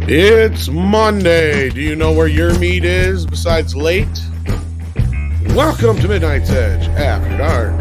It's Monday. Do you know where your meat is besides late? Welcome to Midnight's Edge After Dark.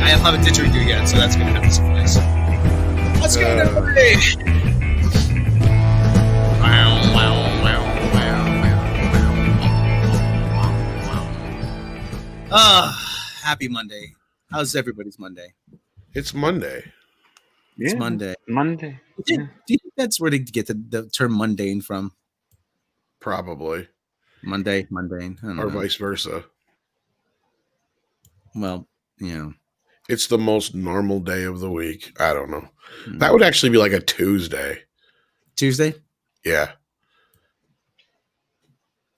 I haven't a didgeridoo yet, so that's going to have to suffice. Let's go, everybody! Happy Monday. How's everybody's Monday? It's Monday. It's Monday. Monday. Do you think that's where they get the term mundane from? Probably. Mundane. I don't know. Vice versa. Well, you know. It's the most normal day of the week. I don't know. That would actually be like a Tuesday. Tuesday? Yeah.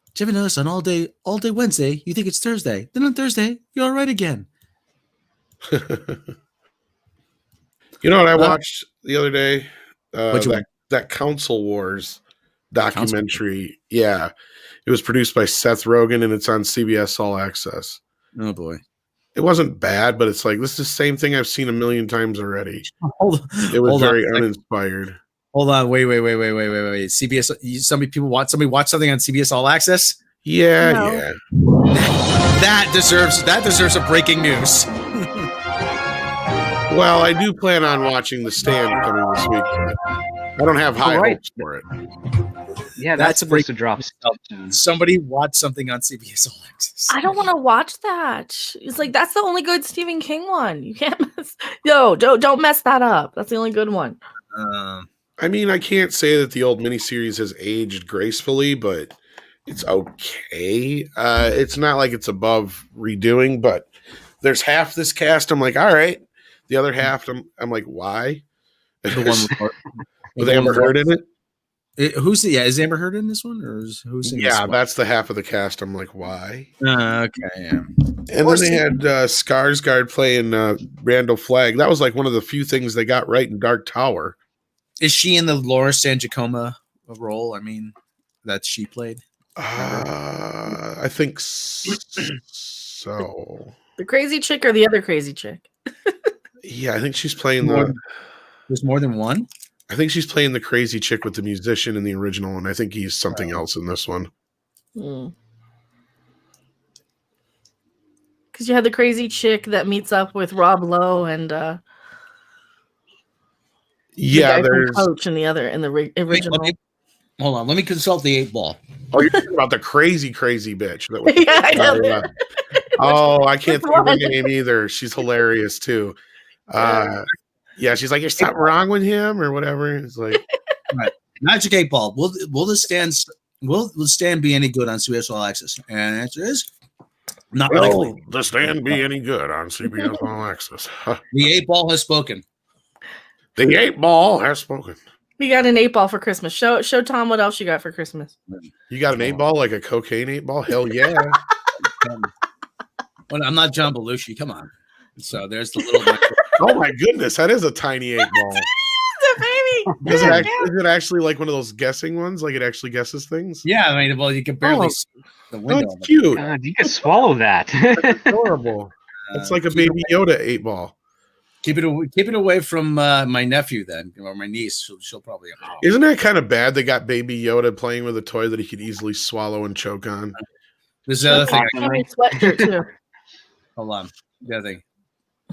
Did you ever notice on all day Wednesday, you think it's Thursday. Then on Thursday, you're all right again. You know what I watched the other day? That Council Wars documentary. Yeah. It was produced by Seth Rogen and it's on CBS All Access. Oh, boy. It wasn't bad, but it's like, this is the same thing I've seen a million times already. It was hold very on. uninspired. Hold on. Wait. CBS, somebody watch something on CBS All Access? Yeah. That deserves a breaking news. Well, I do plan on watching The Stand coming this week, but I don't have high hopes for it. Yeah, that's supposed to drop soon. Somebody watch something on CBS All Access. I don't want to watch that. It's like that's the only good Stephen King one. You can't mess. Don't mess that up. That's the only good one. I mean, I can't say that the old miniseries has aged gracefully, but it's okay. It's not like it's above redoing, but there's half this cast. I'm like, all right. The other half, I'm like, why? The one with Amber Heard in it. Is Amber Heard in this one, or who's in this one? That's the half of the cast. I'm like, why? Okay, yeah. And then they had Skarsgård playing Randall Flagg. That was like one of the few things they got right in Dark Tower. Is she in the Laura San Giacomo role? I mean, that she played. I think so. The crazy chick or the other crazy chick? Yeah, I think she's playing There's more than one? I think she's playing the crazy chick with the musician in the original, and I think he's something else in this one. Because you had the crazy chick that meets up with Rob Lowe and there's Coach in the original. Hold on, let me consult the 8-ball. Oh, you're talking about the crazy bitch. Yeah, I know. Oh, I can't think of her name either. She's hilarious too. Yeah, she's like, "There's something wrong with him," or whatever. It's like, right. Magic 8-ball. Will the stand be any good on CBS All Access? And the answer is not likely. The Stand be any good on CBS All Access? The 8-ball has spoken. The 8-ball has spoken. We got an 8-ball for Christmas. Show Tom what else you got for Christmas. You got an 8-ball, like a cocaine 8-ball? Hell yeah! Well, I'm not John Belushi. Come on. So there's the little. Oh my goodness, that is a tiny 8-ball. Baby. Is it actually like one of those guessing ones? Like it actually guesses things? Yeah, I mean, well, you can barely see the window. Oh, it's cute. God, you can swallow that. That's adorable. It's like a baby Yoda 8-ball. Keep it away from my nephew then, or my niece. She'll probably. Oh. Isn't that kind of bad? They got baby Yoda playing with a toy that he could easily swallow and choke on. There's the other thing. Sweatshirt too. Hold on. The other thing.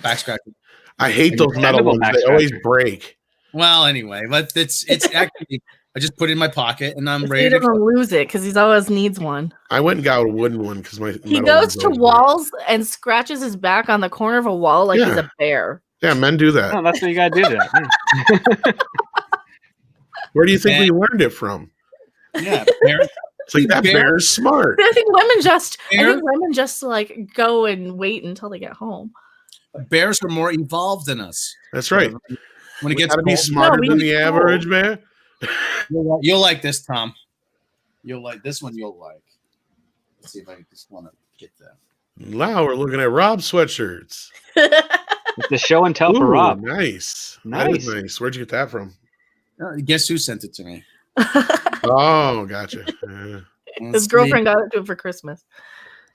Back scratching. I hate those metal ones. They always break. Well, anyway, but it's actually. I just put it in my pocket and I'm ready to lose it because he always needs one. I went and got a wooden one because he goes to walls and scratches his back on the corner of a wall like he's a bear. Yeah, men do that. Oh, that's what you gotta do. That. Where do you think we learned it from? Yeah, bear. It's like that bear is smart. I think women just like go and wait until they get home. Bears are more evolved than us. That's right. When it gets to be smarter than the average man. You'll like this, Tom. You'll like this one. You'll like. Let's see if I just want to get that. Now we're looking at Rob sweatshirts. It's the show and tell for Ooh, Rob. nice. That is Nice. nice. Where'd you get that from? Guess who sent it to me? Oh, gotcha. Yeah. His girlfriend got it to him for Christmas.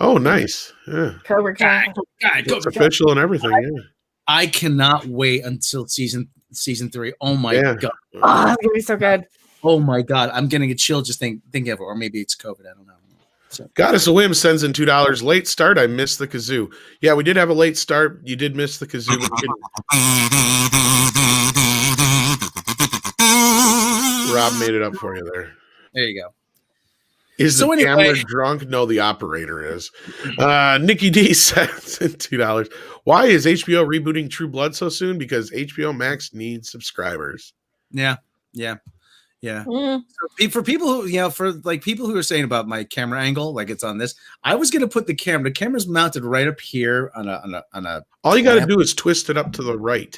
Oh, nice. Yeah. Cobra Kai. God, It's official and everything. Yeah. I cannot wait until season 3. Oh my Yeah. god. Oh, it's gonna be so good. Oh my god. I'm getting a chill just thinking of it, or maybe it's COVID. I don't know. So. Goddess of Whim sends in $2. Late start. I missed the kazoo. Yeah, we did have a late start. You did miss the kazoo. Rob made it up for you there. There you go. Is So the anyway- camera drunk? No, the operator is. Nikki D sends in $2. Why is HBO rebooting True Blood so soon? Because HBO Max needs subscribers. Yeah. Mm. So for people who, for like people who are saying about my camera angle, like it's on this, I was gonna put the camera's mounted right up here on a. All you got to do is twist it up to the right.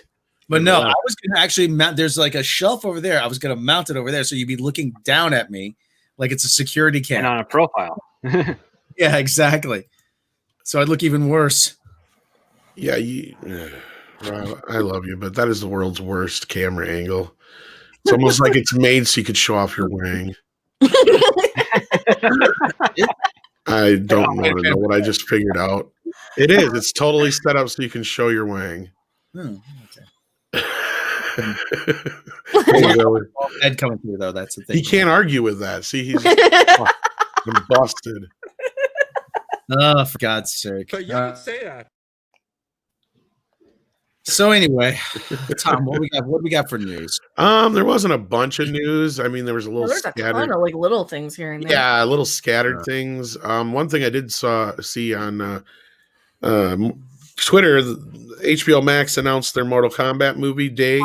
But no, I was gonna actually mount. There's like a shelf over there. I was gonna mount it over there, so you'd be looking down at me like it's a security And camera. on a profile. Yeah, exactly. So I'd look even worse. Yeah, Rob, I love you, but that is the world's worst camera angle. It's almost like it's made so you could show off your wang. I don't want to know what I just figured out. It is. It's totally set up so you can show your wang. Okay. Ed coming through though. That's the thing. He can't argue with that. See, he's I'm busted. Oh, for God's sake! But you can say that. So anyway, Tom, what do we got for news? There wasn't a bunch of news. I mean, there was a little There's a scattered. ton of like little things here and there. Yeah, little scattered things. One thing I did see on Twitter, HBO Max announced their Mortal Kombat movie date.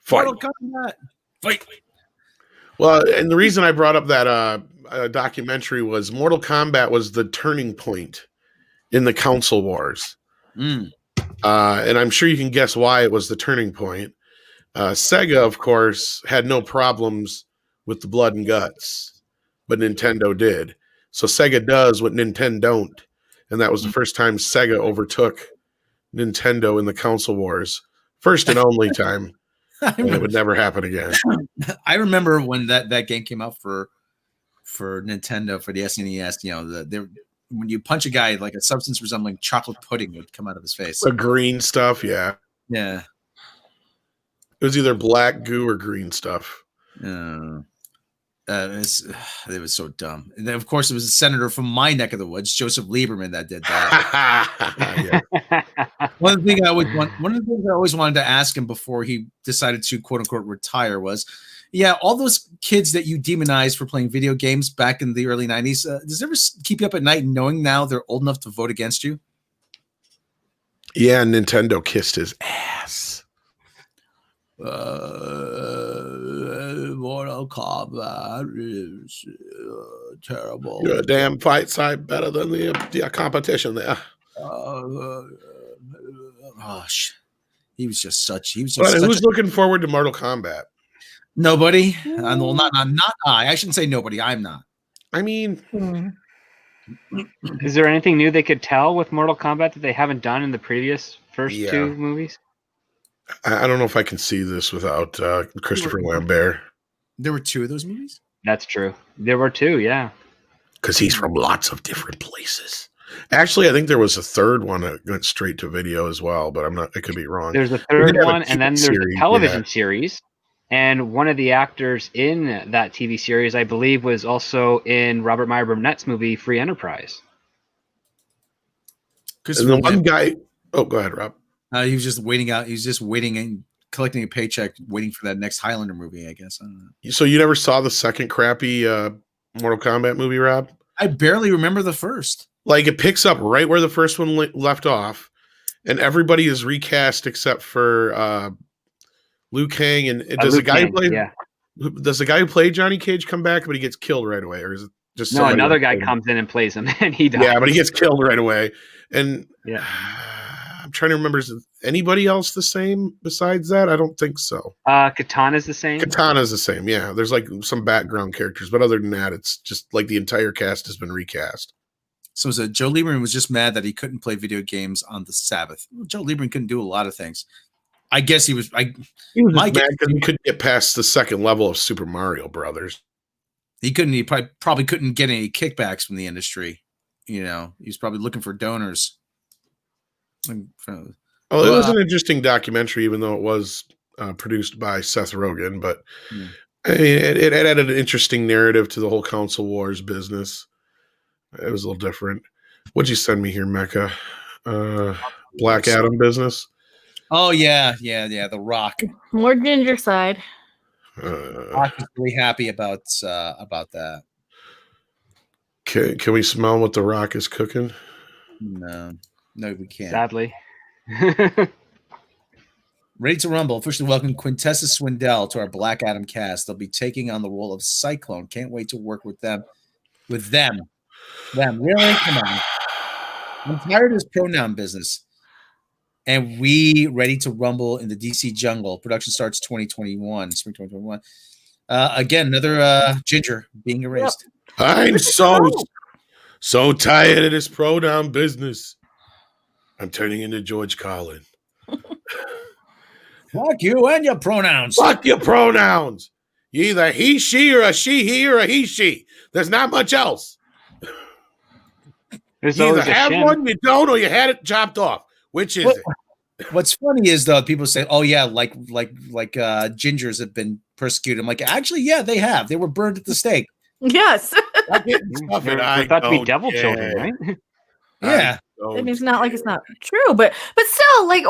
Fight. Mortal Kombat. Fight. Well, and the reason I brought up that documentary was Mortal Kombat was the turning point in the console wars. And I'm sure you can guess why it was the turning point. Sega, of course, had no problems with the blood and guts, but Nintendo did. So Sega does what Nintendo don't. And that was the first time Sega overtook Nintendo in the console wars. First and only time. And it would never happen again. I remember when that game came out for Nintendo for the SNES. When you punch a guy, like a substance resembling chocolate pudding would come out of his face. The green stuff, yeah. Yeah. It was either black goo or green stuff. It was so dumb. And then, of course, it was a senator from my neck of the woods, Joseph Lieberman, that did that. One of the things I always wanted to ask him before he decided to quote unquote retire was, all those kids that you demonized for playing video games back in the early 90s, does it ever keep you up at night knowing now they're old enough to vote against you? Yeah, Nintendo kissed his ass. Mortal Kombat is terrible. You're a damn fight side better than the competition there. Who's looking forward to Mortal Kombat? Nobody. Well, not I. I shouldn't say nobody. I'm not. I mean, Is there anything new they could tell with Mortal Kombat that they haven't done in the previous first two movies? I don't know if I can see this without Christopher Lambert. There were two of those movies? That's true. There were two, yeah. Because he's from lots of different places. Actually, I think there was a third one that went straight to video as well, but I could be wrong. There's a third one, and then there's a television series. And one of the actors in that TV series, I believe, was also in Robert Meyer Burnett's movie Free Enterprise. And the one guy... Oh, go ahead, Rob. He was just waiting out. He was just waiting and collecting a paycheck, waiting for that next Highlander movie, I guess. I don't know. So you never saw the second crappy Mortal Kombat movie, Rob? I barely remember the first. Like, it picks up right where the first one left off, and everybody is recast except for Liu Kang. And does the guy who played Johnny Cage come back, but he gets killed right away, or is it just no? Another guy comes in and plays him, and he dies. Yeah, but he gets killed right away. And trying to remember. Is anybody else the same besides that? I don't think so. Katana's the same. Katana's the same. Yeah, there's like some background characters, but other than that, it's just like the entire cast has been recast. So Joe Lieberman was just mad that he couldn't play video games on the Sabbath. Well, Joe Lieberman couldn't do a lot of things. I guess he was. He was mad because he couldn't get past the second level of Super Mario Brothers. He couldn't. He probably couldn't get any kickbacks from the industry. You know, he was probably looking for donors. Well, it was an interesting documentary, even though it was produced by Seth Rogen. But I mean, it added an interesting narrative to the whole console wars business. It was a little different. What'd you send me here, Mecca? Black Adam business. Oh yeah. The Rock. More ginger side. Rock is really happy about that. Can we smell what the Rock is cooking? No, we can't. Sadly. Ready to Rumble. Officially welcome Quintessa Swindell to our Black Adam cast. They'll be taking on the role of Cyclone. Can't wait to work with them. Really? Come on. I'm tired of this pronoun business. And we ready to rumble in the DC jungle. Production starts spring 2021. Again, another Ginger being erased. I'm so tired of this pronoun business. I'm turning into George Carlin. Fuck you and your pronouns. Fuck your pronouns. You either he, she, or a she, he, or a he, she. There's not much else. There's you either have one, you don't, or you had it chopped off. Which is it? What's funny is though people say, "Oh yeah, like gingers have been persecuted." I'm like, actually, yeah, they have. They were burned at the stake. Yes. They're thought to be devil children, right? Yeah. I mean, it's not like it's not true, but still, like,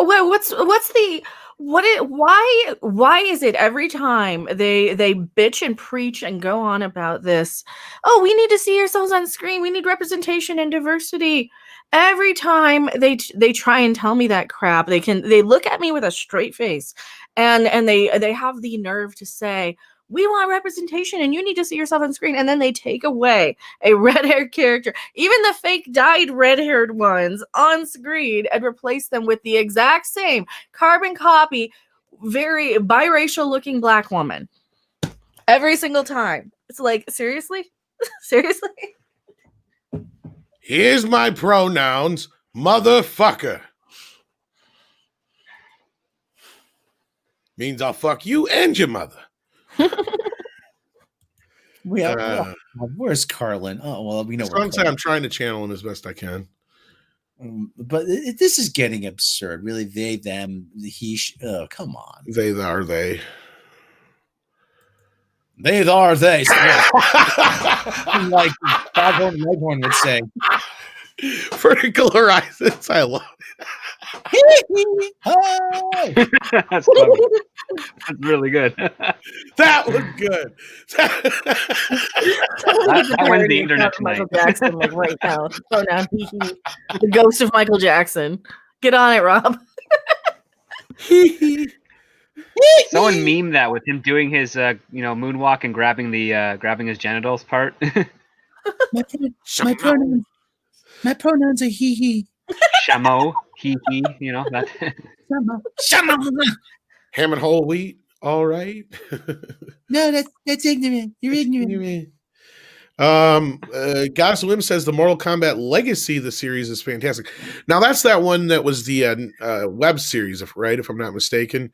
why is it every time they bitch and preach and go on about this? Oh, we need to see ourselves on screen. We need representation and diversity. Every time they try and tell me that crap, they look at me with a straight face, and they have the nerve to say, we want representation and you need to see yourself on screen. And then they take away a red-haired character, even the fake dyed red-haired ones on screen, and replace them with the exact same carbon copy, very biracial looking black woman. Every single time. It's like, seriously? Seriously? Here's my pronouns, motherfucker. Means I'll fuck you and your mother. Where's Carlin? Oh well, we know. I'm trying to channel him as best I can, but this is getting absurd. Really, they, them, he. Oh, come on. They are they. They are they. Like Foghorn Leghorn would say. Vertical horizons. I love it. That's funny. That's really good. That was good. that wins the internet tonight. Michael Jackson, like right now. Pronoun the ghost of Michael Jackson. Get on it, Rob. Someone memed that with him doing his moonwalk and grabbing his genitals part. My pronouns are he. Shamo, he, that. Shamo. Ham and whole wheat, all right. No, that's ignorant. You're ignorant. Goddess Wim says the Mortal Kombat Legacy, the series, is fantastic. Now that's that one that was the web series, right? If I'm not mistaken,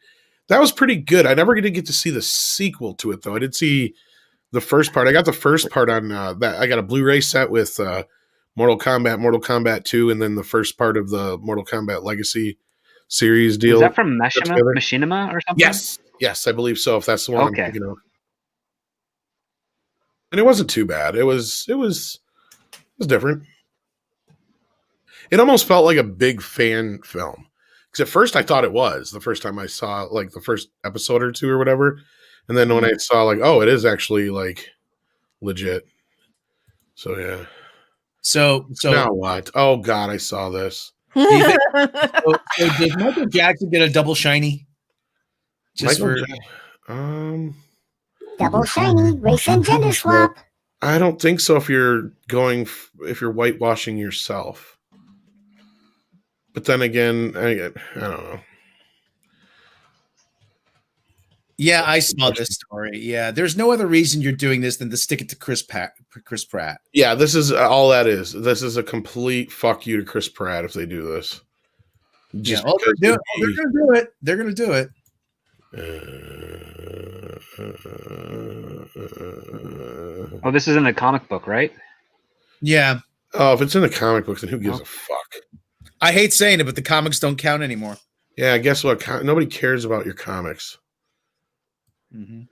that was pretty good. I never did get to see the sequel to it though. I did see the first part. I got the first part on that. I got a Blu-ray set with Mortal Kombat 2, and then the first part of the Mortal Kombat Legacy series deal. Is that from Machinima or something? Yes, I believe so. If that's the one I'm thinking of. And it wasn't too bad. It was different. It almost felt like a big fan film. Because at first I thought it was the first time I saw like the first episode or two or whatever. And then when I saw like, oh, it is actually like legit. So yeah. So now what? Oh God, I saw this. So did Michael Jackson get a double shiny? Double shiny, race and gender swap. I don't think so. If you're whitewashing yourself, But then again, I don't know. Yeah, I saw this story. Yeah, there's no other reason you're doing this than to stick it to Chris Pratt. Yeah, this is all that is. This is a complete fuck you to Chris Pratt if they do this. Just they're gonna do it. They're gonna do it. Oh, this is in the comic book, right? Yeah. Oh, if it's in the comic books, then who gives a fuck? I hate saying it, but the comics don't count anymore. Yeah, guess what? Nobody cares about your comics. Mm-hmm.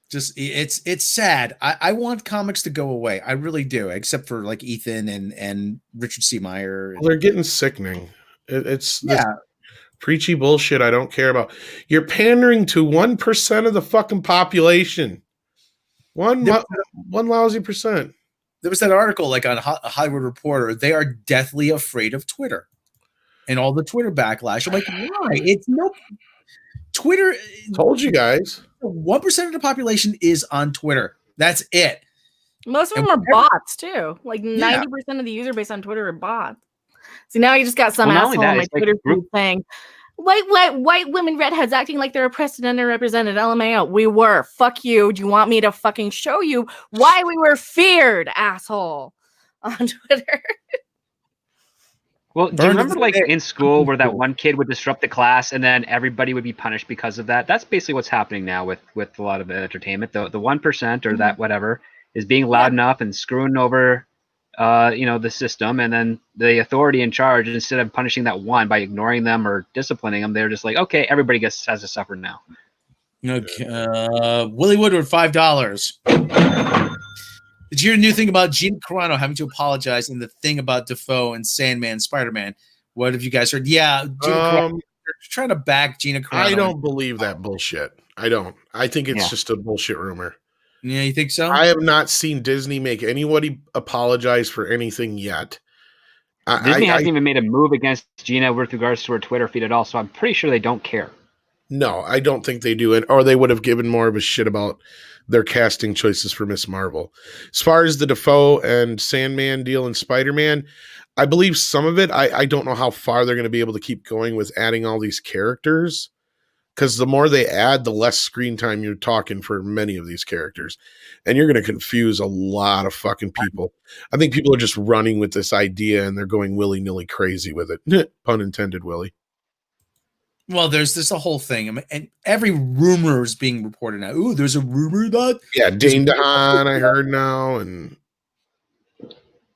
Just it's sad. I want comics to go away. I really do, except for like Ethan and Richard C. Meyer. Well, they're getting sickening. It's yeah. Preachy bullshit I don't care about. You're pandering to 1% of the fucking population. One lousy percent. There was that article like on a Hollywood Reporter. They are deathly afraid of Twitter and all the Twitter backlash. I'm like, why? It's no Twitter. Told you guys. 1% of the population is on Twitter. That's it. Most of them are bots too. Like 90% of the user base on Twitter are bots. So now you just got some asshole on my Twitter feed saying, white women redheads acting like they're oppressed and underrepresented. LMAO. We were. Fuck you. Do you want me to fucking show you why we were feared, asshole, on Twitter? Well, do you remember like in school where that one kid would disrupt the class and then everybody would be punished because of that? That's basically what's happening now with a lot of entertainment. The 1% or that whatever is being loud enough and screwing over the system, and then the authority in charge, instead of punishing that one by ignoring them or disciplining them, they're just like, okay, everybody has to suffer now. Willie Woodward, $5. Did you hear a new thing about Gina Carano having to apologize in the thing about Defoe and Sandman, Spider-Man? What have you guys heard? Yeah, Gina Carano, they're trying to back Gina Carano. I don't believe that bullshit. I don't. I think it's just a bullshit rumor. Yeah, you think so? I have not seen Disney make anybody apologize for anything yet. Disney hasn't even made a move against Gina with regards to her Twitter feed at all, so I'm pretty sure they don't care. No, I don't think they do it, or they would have given more of a shit about their casting choices for Miss Marvel. As far as the Defoe and Sandman deal and Spider-Man, I believe some of it. I don't know how far they're going to be able to keep going with adding all these characters. Because the more they add, the less screen time you're talking for many of these characters. And you're going to confuse a lot of fucking people. I think people are just running with this idea and they're going willy-nilly crazy with it. Pun intended, Willie. Well, there's this whole thing. I mean, and every rumor is being reported now. Ooh, there's a rumor that... Yeah, Dane DeHaan, I heard now. And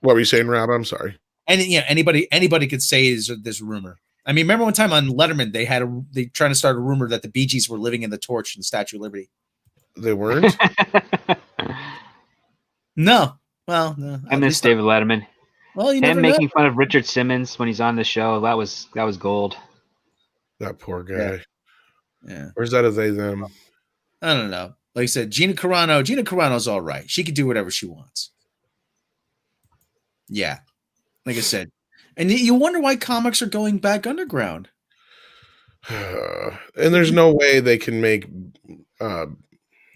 what were you saying, Rob? I'm sorry. And anybody could say is this rumor. I mean, remember one time on Letterman, they trying to start a rumor that the Bee Gees were living in the Torch in the Statue of Liberty. They weren't? No. Well, no. I miss David Letterman. Well, you never know. Making fun of Richard Simmons when he's on the show, that was gold. That poor guy. Yeah. Where's that a they them? I don't know. Like I said, Gina Carano's all right. She could do whatever she wants. Yeah. Like I said. And you wonder why comics are going back underground. And there's no way they can make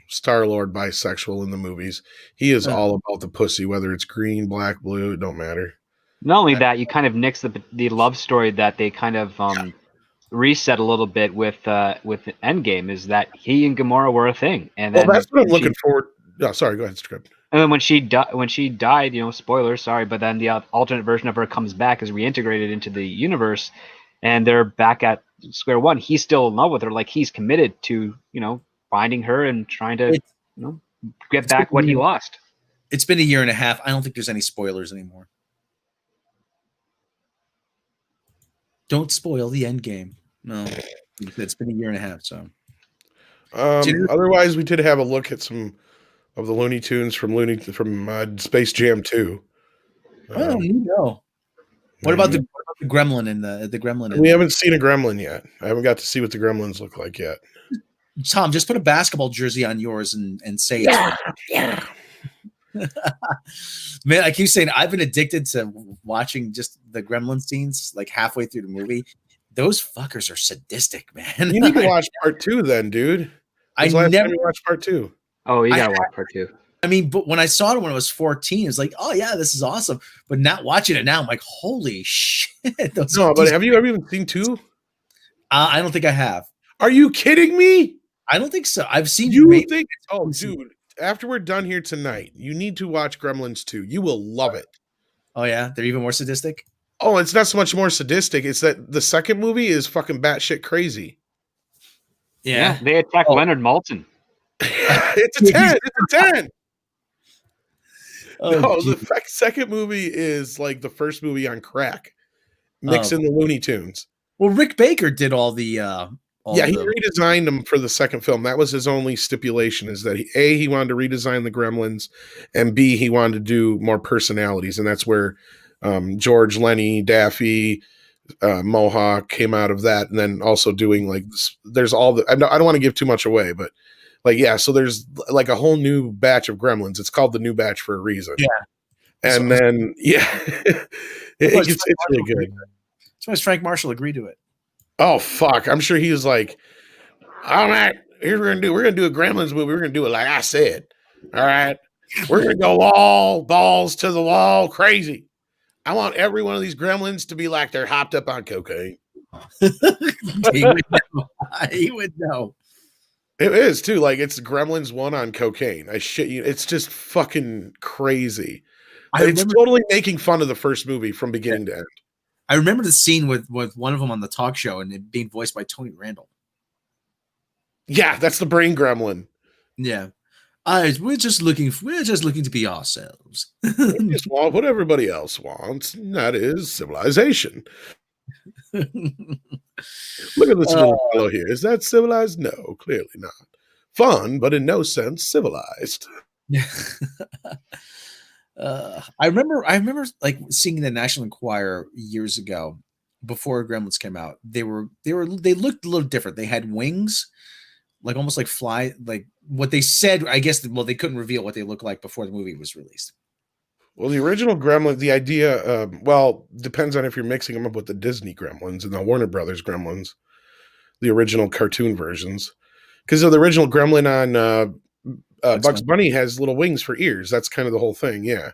Star-Lord bisexual in the movies. He is all about the pussy, whether it's green, black, blue, it don't matter. Not only that, you kind of nix the love story that they kind of reset a little bit with Endgame, is that he and Gamora were a thing. And then that's what I'm looking forward. Oh, sorry, go ahead, Script. And then when she died, spoilers, sorry, but then the alternate version of her comes back, is reintegrated into the universe, and they're back at square one. He's still in love with her, like he's committed to, finding her and trying to, get back what he lost. It's been a year and a half. I don't think there's any spoilers anymore. Don't spoil the end game. No, it's been a year and a half. So, otherwise, we did have a look at some of the Looney Tunes from Space Jam 2. What about the Gremlin and the Gremlin? We haven't seen a Gremlin yet. I haven't got to see what the Gremlins look like yet. Tom, just put a basketball jersey on yours and say yeah. Man, I keep saying I've been addicted to watching just the Gremlin scenes like halfway through the movie. Those fuckers are sadistic, man. You need to watch part 2 then, dude. I never watched part 2. Oh, you gotta watch part 2. I mean, but when I saw it when I was 14, it's like, oh yeah, this is awesome. But not watching it now, I'm like, holy shit. No, but have you ever even seen 2? I don't think I have. Are you kidding me? I don't think so. I've seen you think oh dude, after we're done here tonight, you need to watch Gremlins 2. You will love it. Oh yeah, they're even more sadistic. Oh, it's not so much more sadistic. It's that the second movie is fucking batshit crazy. Yeah, they attack Leonard Maltin. It's a 10. It's a 10. Oh, no, the second movie is like the first movie on crack. Mix in the Looney Tunes. Well, Rick Baker did all the he redesigned them for the second film. That was his only stipulation, is that he wanted to redesign the Gremlins, and B, he wanted to do more personalities, and that's where George, Lenny, Daffy, Mohawk came out of that, and then also doing like there's all the I don't want to give too much away, but like so there's like a whole new batch of Gremlins. It's called the new batch for a reason. Yeah, and then it's really good. So as Frank Marshall agreed to it. Oh fuck! I'm sure he was like, "All right, we're gonna do a Gremlins movie. We're gonna do it like I said. All right, we're gonna go all balls to the wall, crazy. I want every one of these Gremlins to be like they're hopped up on cocaine." He would know. He would know. It is too. Like it's Gremlins 1 on cocaine. I shit you. It's just fucking crazy. It's totally making fun of the first movie from beginning to end. I remember the scene with one of them on the talk show and it being voiced by Tony Randall. Yeah, that's the brain gremlin. Yeah. We're just looking to be ourselves. We just want what everybody else wants, and that is civilization. Look at this little fellow here. Is that civilized? No, clearly not. Fun, but in no sense civilized. I remember like seeing the National Enquirer years ago before Gremlins came out. They looked a little different. They had wings, like almost like fly, like what they said. I guess they couldn't reveal what they looked like before the movie was released. Well, the original Gremlin, the idea, depends on if you're mixing them up with the Disney Gremlins and the Warner Brothers Gremlins, the original cartoon versions, because the original Gremlin on Bugs Bunny has little wings for ears. That's kind of the whole thing. Yeah.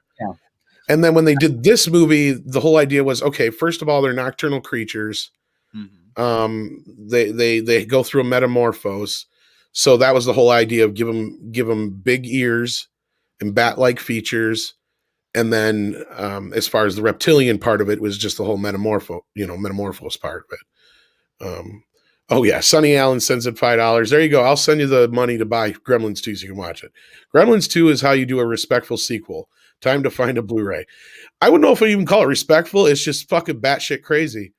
And then when they did this movie, the whole idea was, okay, first of all, they're nocturnal creatures. Mm-hmm. They go through a metamorphose. So that was the whole idea of give them big ears and bat-like features. And then as far as the reptilian part of it was just the whole metamorphose part of it. Oh yeah, Sonny Allen sends it $5. There you go. I'll send you the money to buy Gremlins 2 so you can watch it. Gremlins 2 is how you do a respectful sequel. Time to find a Blu-ray. I wouldn't know if I even call it respectful. It's just fucking batshit crazy.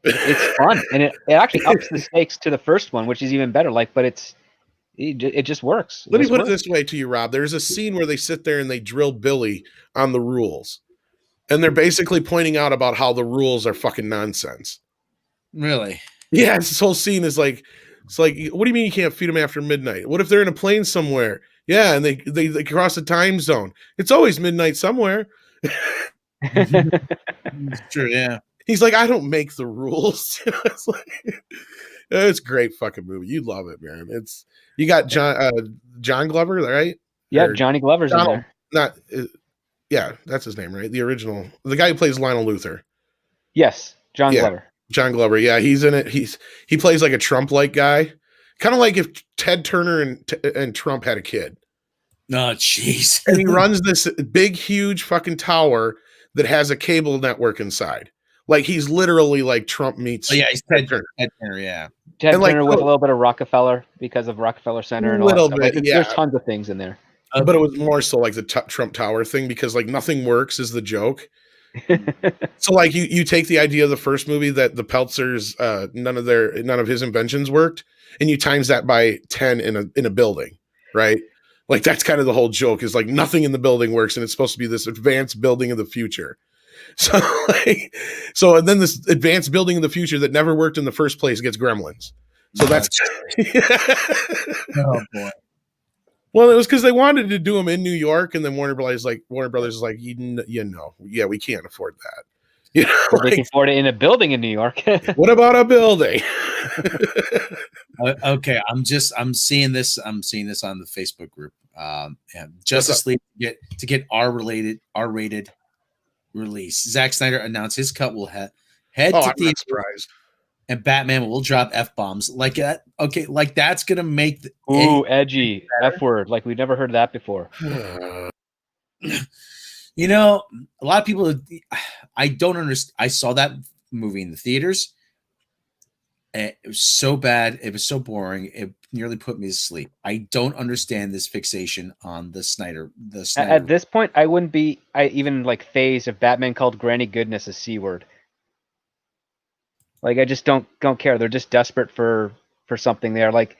It's fun, and it actually ups the stakes to the first one, which is even better. But it just works. Let me put it this way to you, Rob. There's a scene where they sit there and they drill Billy on the rules, and they're basically pointing out about how the rules are fucking nonsense. Really? Yeah, this whole scene is like, it's like, what do you mean you can't feed them after midnight? What if they're in a plane somewhere? Yeah, and they cross a time zone. It's always midnight somewhere. Sure, yeah. He's like, I don't make the rules. It's a great fucking movie. You love it, man. You got John Glover, right? Yeah, Johnny Glover's in there. Yeah, that's his name, right? The original, the guy who plays Lionel Luthor. Yes, John Glover. John Glover, yeah, he's in it. He plays like a Trump-like guy, kind of like if Ted Turner and Trump had a kid. Oh, jeez. And he runs this big, huge fucking tower that has a cable network inside. Like he's literally like Trump meets. Oh yeah, he's Ted Turner. Ted Turner, yeah. Ted Turner with a little bit of Rockefeller because of Rockefeller Center and all that stuff. Like, there's tons of things in there. But it was more so like the Trump Tower thing because like nothing works is the joke. So like you take the idea of the first movie that the Peltzers none of his inventions worked, and you times that by 10 in a building, right? Like that's kind of the whole joke is like nothing in the building works, and it's supposed to be this advanced building of the future. So and then this advanced building in the future that never worked in the first place gets Gremlins. So that's oh boy. Well, it was because they wanted to do them in New York, and then Warner Brothers is like, yeah, we can't afford that. They can afford it in a building in New York. What about a building? Okay, I'm seeing this on the Facebook group. Justice League to get R-rated release. Zack Snyder announced his cut will head I'm to not theater, surprised. and Batman will drop F-bombs like that. Okay, like that's gonna make edgy F word, like we've never heard that before. You know, a lot of people. I don't understand. I saw that movie in the theaters. And it was so bad. It was so boring. It nearly put me to sleep. I don't understand this fixation on the Snyder. At this point, I wouldn't be even like phased if Batman called Granny Goodness a C word. Like I just don't care. They're just desperate for something there. Like,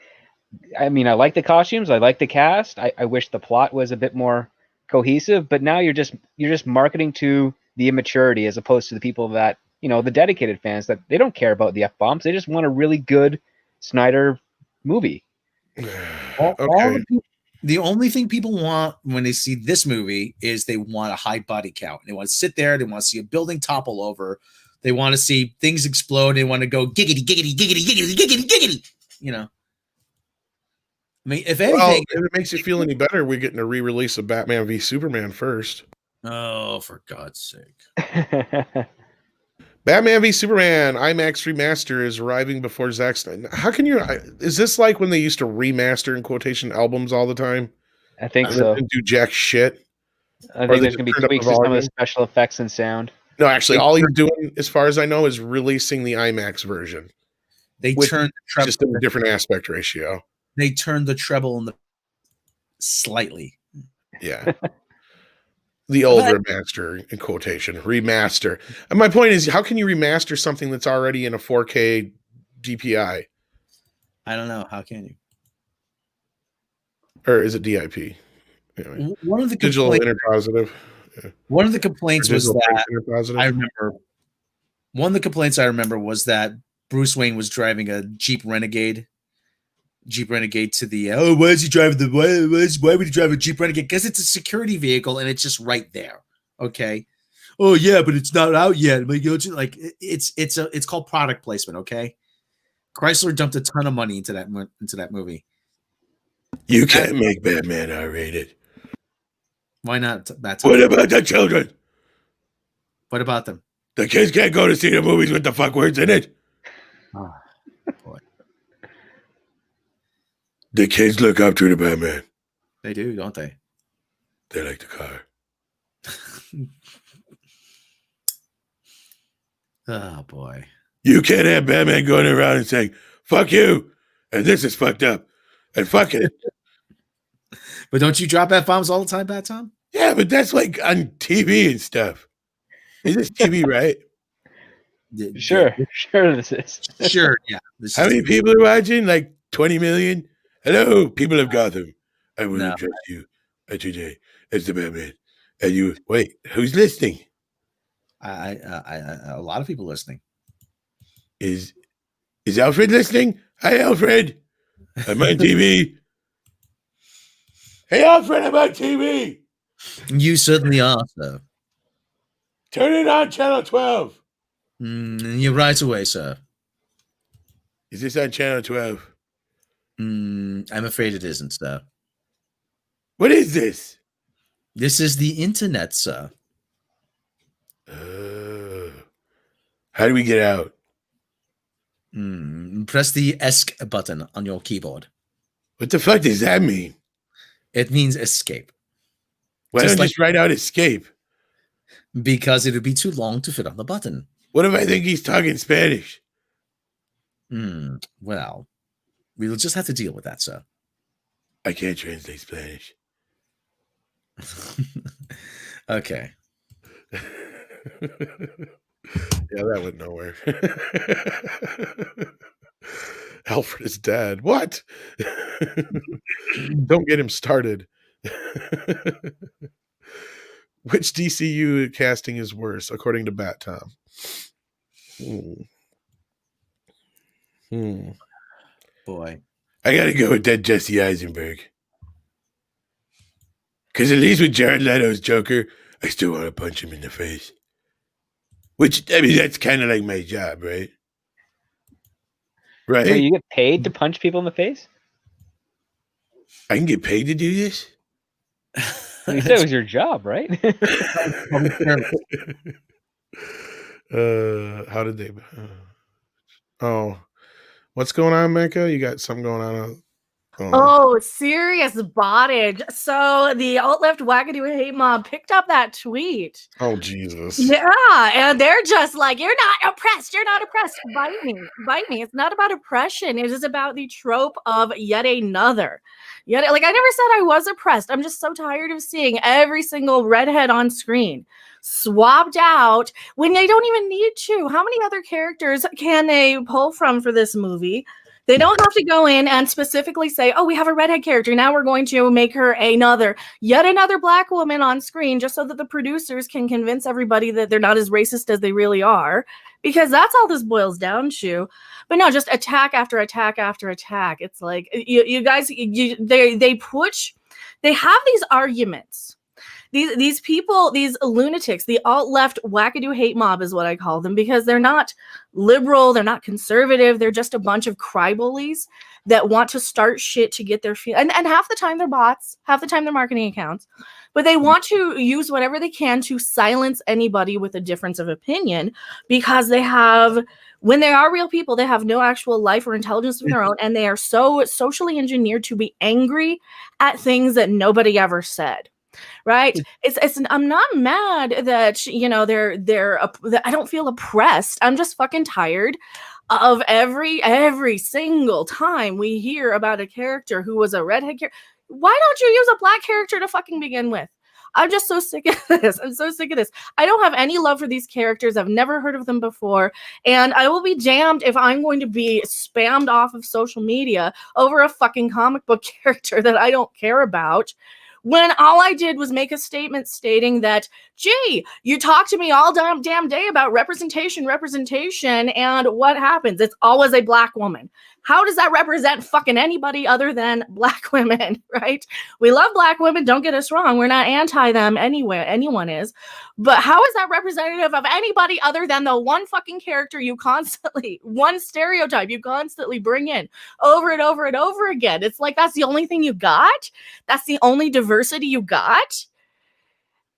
I mean, I like the costumes. I like the cast. I wish the plot was a bit more cohesive. But now you're just marketing to the immaturity as opposed to the people that, you know, the dedicated fans that they don't care about the F-bombs. They just want a really good Snyder movie. Okay. The only thing people want when they see this movie is they want a high body count. They want to sit there. They want to see a building topple over. They want to see things explode. They want to go giggity, giggity, giggity, giggity, giggity, giggity. You know. I mean, if anything, if it makes you feel any better, we're getting a re-release of Batman v Superman first. Oh, for God's sake. Batman v Superman IMAX remaster is arriving before Zack Snyder. How can you? Is this like when they used to remaster in quotation albums all the time? I think so. And do jack shit. I think there's gonna be tweaks to some of the special effects and sound. No, actually, all he's doing, as far as I know, is releasing the IMAX version. They turned just in a different aspect ratio. They turned the treble in the slightly. Yeah. The old remaster in quotation remaster. And my point is, how can you remaster something that's already in a 4K DPI? I don't know. How can you? Or is it DIP? Anyway, one of the digital interpositive. Yeah. One of the complaints was that I remember. One of the complaints I remember was that Bruce Wayne was driving a Jeep Renegade to the why is he driving why would he drive a Jeep Renegade? Because it's a security vehicle and it's just right there. Okay. Oh yeah, but it's not out yet. Like, it's called product placement. Okay. Chrysler dumped a ton of money into that movie. You can't make Batman R-rated. Why not? What about the children? What about them? The kids can't go to see the movies with the fuck words in it. Oh, boy. The kids look up to the Batman. They do, don't they? They like the car. Oh, boy. You can't have Batman going around and saying, fuck you, and this is fucked up, and fuck it. But don't you drop F-bombs all the time, Bat Tom? Yeah, but that's like on TV and stuff. Is this TV, right? Sure this is. Sure, yeah. How many people are watching? Like 20 million? Hello, people of Gotham. I will address you today as the Batman. And you, wait, who's listening? A lot of people listening. Is Alfred listening? Hi, Alfred. I'm on TV. Hey, Alfred, I'm on TV. You certainly are, sir. Turn it on, Channel 12. You're right away, sir. Is this on Channel 12? I'm afraid it isn't, sir. What is this? This is the internet, sir. How do we get out? Press the ESC button on your keyboard. What the fuck does that mean? It means escape. Why don't you just write out escape? Because it would be too long to fit on the button. What if I think he's talking Spanish? Well, we'll just have to deal with that, sir. I can't translate Spanish. Okay. Yeah, that went nowhere. Alfred is dead. What? Don't get him started. Which DCU casting is worse, according to Bat Tom? Boy. I gotta go with dead Jesse Eisenberg. Because at least with Jared Leto's Joker, I still want to punch him in the face. Which, I mean, that's kind of like my job, right? Right? Wait, you get paid to punch people in the face? I can get paid to do this. You said it was your job, right? How did they? Oh, what's going on, Mecca? You got something going on? Oh, serious bottage. So the alt-left wackadoo hate mob picked up that tweet. Oh, Jesus. Yeah, and they're just like, you're not oppressed. You're not oppressed. Bite me. Bite me. It's not about oppression. It is about the trope of yet another. Yet, like, I never said I was oppressed. I'm just so tired of seeing every single redhead on screen swapped out when they don't even need to. How many other characters can they pull from for this movie? They don't have to go in and specifically say, oh, we have a redhead character. Now we're going to make her yet another black woman on screen just so that the producers can convince everybody that they're not as racist as they really are. Because that's all this boils down to. But no, just attack after attack after attack. It's like, you guys, they have these arguments. These people, these lunatics, the alt-left wackadoo hate mob is what I call them, because they're not liberal, they're not conservative, they're just a bunch of crybullies that want to start shit to get their feel. And half the time they're bots, half the time they're marketing accounts, but they want to use whatever they can to silence anybody with a difference of opinion, because when they are real people, they have no actual life or intelligence of their own, and they are so socially engineered to be angry at things that nobody ever said. Right? I'm not mad that I don't feel oppressed. I'm just fucking tired of every single time we hear about a character who was a redhead character. Why don't you use a black character to fucking begin with? I'm just so sick of this. I'm so sick of this. I don't have any love for these characters. I've never heard of them before. And I will be damned if I'm going to be spammed off of social media over a fucking comic book character that I don't care about, when all I did was make a statement stating that, gee, you talk to me all damn day about representation, and what happens? It's always a black woman. How does that represent fucking anybody other than black women, right? We love black women, don't get us wrong. We're not anti them anywhere, anyone is. But how is that representative of anybody other than the one fucking character one stereotype you constantly bring in over and over and over again? It's like, that's the only thing you got? That's the only diversity you got?